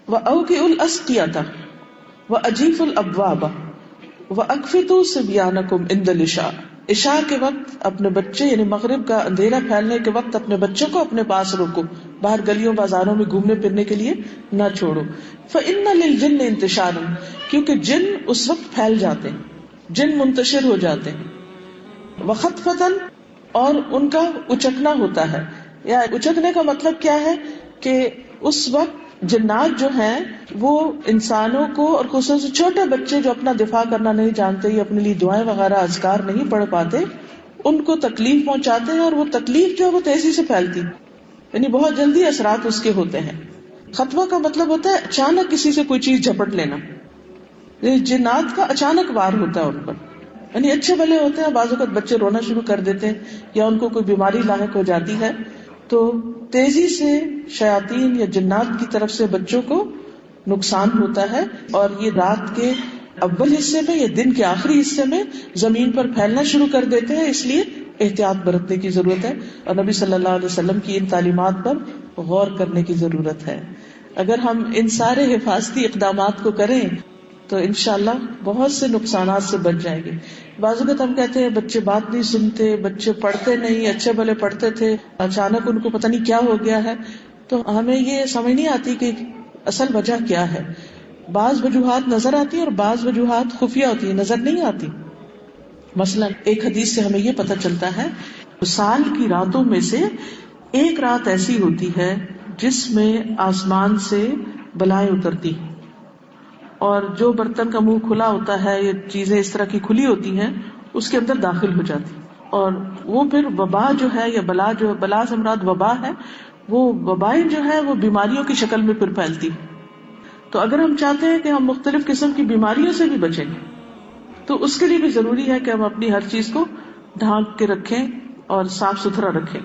وَأَوْكِئُوا الْأَسْقِيَةَ وَأَجِيفُوا الْأَبْوَابَ وَأَكْفِتُوا صِبْيَانَكُمْ عِنْدَ الْعِشَاءِ. عشاء کے وقت اپنے بچے یعنی مغرب کا اندھیرا پھیلنے کے وقت اپنے بچوں کو اپنے پاس روکو، باہر گلیوں بازاروں میں گھومنے پھرنے کے لیے نہ چھوڑو. فَإِنَّ لِلْجِنِّ انتشارًا، کیونکہ جن اس وقت پھیل جاتے ہیں، جن منتشر ہو جاتے ہیں. وَخَطْفَةً، اور ان کا اچکنا ہوتا ہے. یا اچکنے کا مطلب کیا ہے کہ اس وقت جنات جو ہیں وہ انسانوں کو، اور خصوصاً چھوٹے بچے جو اپنا دفاع کرنا نہیں جانتے یا اپنے لیے دعائیں وغیرہ اذکار نہیں پڑھ پاتے، ان کو تکلیف پہنچاتے ہیں، اور وہ تکلیف جو ہے وہ تیزی سے پھیلتی، یعنی بہت جلدی اثرات اس کے ہوتے ہیں. خطبہ کا مطلب ہوتا ہے اچانک کسی سے کوئی چیز جھپٹ لینا. جنات کا اچانک وار ہوتا ہے ان پر، یعنی اچھے بھلے ہوتے ہیں، بعض اوقات بچے رونا شروع کر دیتے ہیں یا ان کو کوئی بیماری لاحق ہو جاتی ہے تو تیزی سے شیاطین یا جنات کی طرف سے بچوں کو نقصان ہوتا ہے، اور یہ رات کے اول حصے میں یا دن کے آخری حصے میں زمین پر پھیلنا شروع کر دیتے ہیں. اس لیے احتیاط برتنے کی ضرورت ہے، اور نبی صلی اللہ علیہ وسلم کی ان تعلیمات پر غور کرنے کی ضرورت ہے. اگر ہم ان سارے حفاظتی اقدامات کو کریں تو انشاءاللہ بہت سے نقصانات سے بچ جائیں گے. بعض اوقات ہم کہتے ہیں بچے بات نہیں سنتے، بچے پڑھتے نہیں، اچھے بھلے پڑھتے تھے، اچانک ان کو پتہ نہیں کیا ہو گیا ہے. تو ہمیں یہ سمجھ نہیں آتی کہ اصل وجہ کیا ہے. بعض وجوہات نظر آتی ہیں اور بعض وجوہات خفیہ ہوتی ہیں، نظر نہیں آتی. مثلا ایک حدیث سے ہمیں یہ پتہ چلتا ہے سال کی راتوں میں سے ایک رات ایسی ہوتی ہے جس میں آسمان سے بلائیں اترتی ہیں، اور جو برتن کا منہ کھلا ہوتا ہے یا چیزیں اس طرح کی کھلی ہوتی ہیں اس کے اندر داخل ہو جاتی، اور وہ پھر وبا جو ہے یا بلا سے مراد وبا ہے، وہ وبائیں جو ہے وہ بیماریوں کی شکل میں پھر پھیلتی. تو اگر ہم چاہتے ہیں کہ ہم مختلف قسم کی بیماریوں سے بھی بچیں تو اس کے لیے بھی ضروری ہے کہ ہم اپنی ہر چیز کو ڈھانک کے رکھیں اور صاف ستھرا رکھیں.